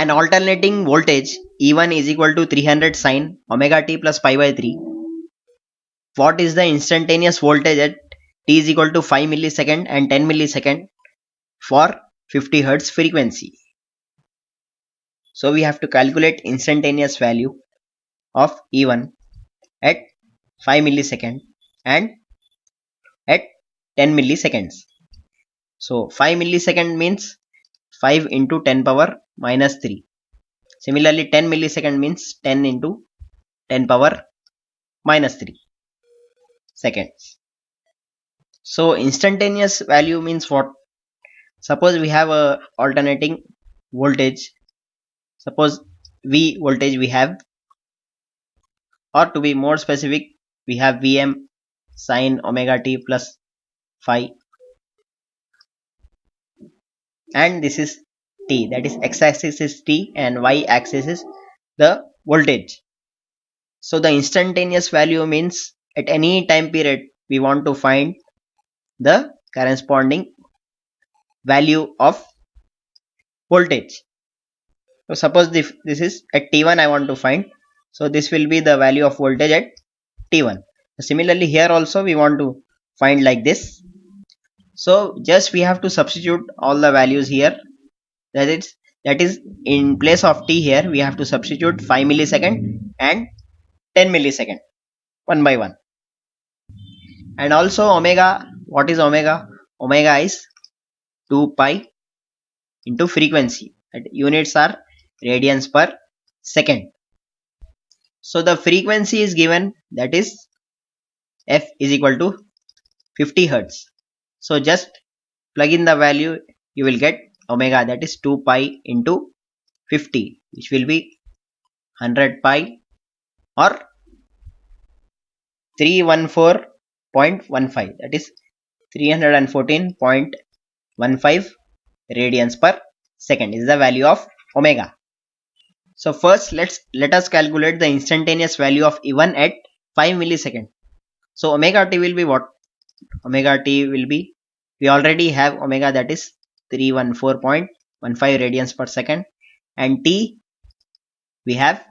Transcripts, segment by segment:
An alternating voltage E1 is equal to 300 sine omega t plus pi by 3. What is the instantaneous voltage at t is equal to 5 millisecond and 10 millisecond for 50 Hz frequency? So we have to calculate instantaneous value of E1 at 5 millisecond and at 10 milliseconds. So 5 millisecond means 5 into 10 power minus 3. Similarly 10 millisecond means 10 into 10 power minus 3 seconds. So instantaneous value means what? Suppose we have a alternating voltage. Suppose V voltage we have, or to be more specific, we have Vm sine omega t plus phi, and this is t, that is x-axis is t and y-axis is the voltage. So the instantaneous value means at any time period we want to find the corresponding value of voltage. So suppose this is at t1 I want to find, so this will be the value of voltage at t1. Similarly here also we want to find like this. So just we have to substitute all the values here. That is in place of t here we have to substitute 5 millisecond and 10 millisecond one by one. And also omega, what is omega? Omega is 2 pi into frequency. Units are radians per second. So the frequency is given, that is f is equal to 50 Hertz. So just plug in the value, you will get omega, that is 2 pi into 50, which will be 100 pi or 314.15, that is 314.15 radians per second is the value of omega. So first let us calculate the instantaneous value of E1 at 5 millisecond. So omega t will be what? Omega t will be, we already have omega, that is 314.15 radians per second, and t we have,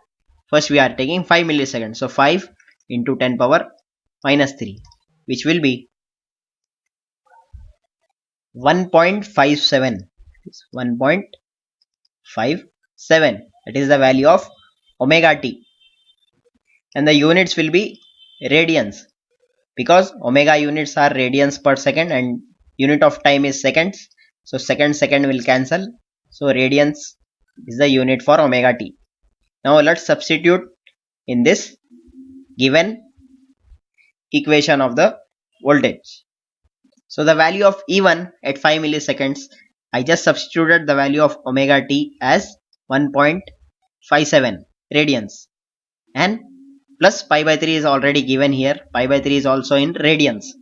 first we are taking 5 milliseconds, so 5 into 10 power minus 3, which will be 1.57. 1.57, that is the value of omega t, and the units will be radians, because omega units are radians per second and unit of time is seconds, so second will cancel, so radians is the unit for omega t. Now let's substitute in this given equation of the voltage. So the value of E1 at 5 milliseconds, I just substituted the value of omega t as 1.57 radians, and plus pi by 3 is already given here, pi by 3 is also in radians.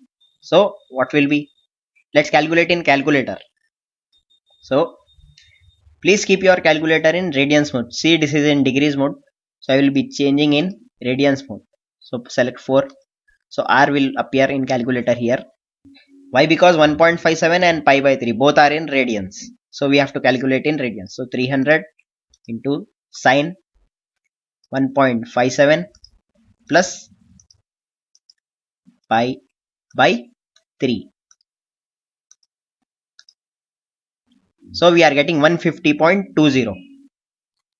So what will be, let's calculate in calculator. So please keep your calculator in radians mode. See, this is in degrees mode, so I will be changing in radians mode. So select 4, so R will appear in calculator here. Why? Because 1.57 and pi by 3 both are in radians, so we have to calculate in radians. So 300 into sine 1.57 plus pi by 3, so we are getting 150.20,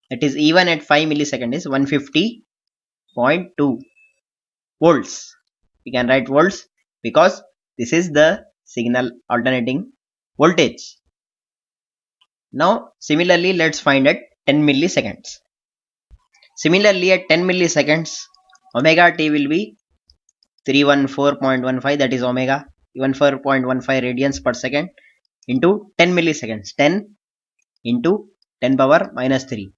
that is even at 5 millisecond is 150.2 volts. We can write volts because this is the signal alternating voltage. Now similarly let's find at 10 milliseconds. Similarly at 10 milliseconds omega t will be 314.15, that is omega 14.15 radians per second into 10 milliseconds. 10 into 10 power minus 3,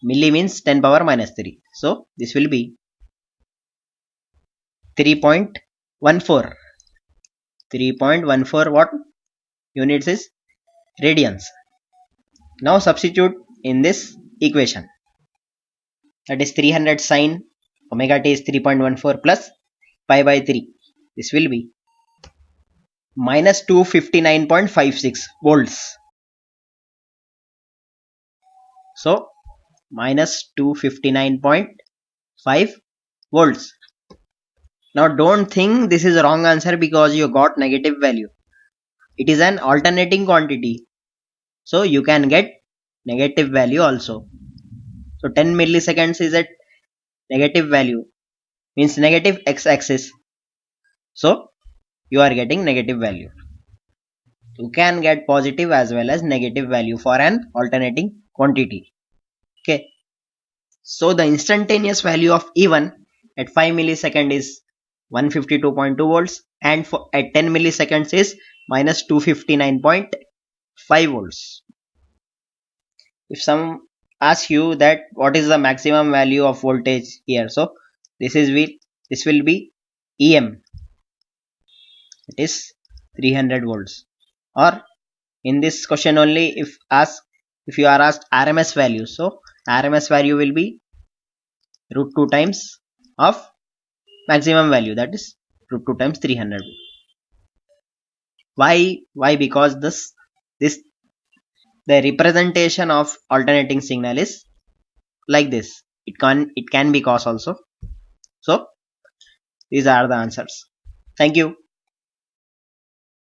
milli means 10 power minus 3, so this will be 3.14. 3.14 what? Units is radians. Now substitute in this equation, that is 300 sine omega t is 3.14 plus pi by 3, this will be minus 259.56 volts. So minus 259.5 volts. Now don't think this is a wrong answer because you got negative value. It is an alternating quantity, so you can get negative value also. So 10 milliseconds is at negative value, means negative x-axis, so you are getting negative value. You can get positive as well as negative value for an alternating quantity. Okay, so the instantaneous value of E1 at 5 millisecond is 152.2 volts, and at 10 milliseconds is minus 259.5 volts. If some ask you that what is the maximum value of voltage here, so this will be EM, it is 300 volts. Or in this question only, if you are asked RMS value, so RMS value will be root 2 times of maximum value, that is root 2 times 300. Why? Because this the representation of alternating signal is like this. It can be cos also. So these are the answers. Thank you.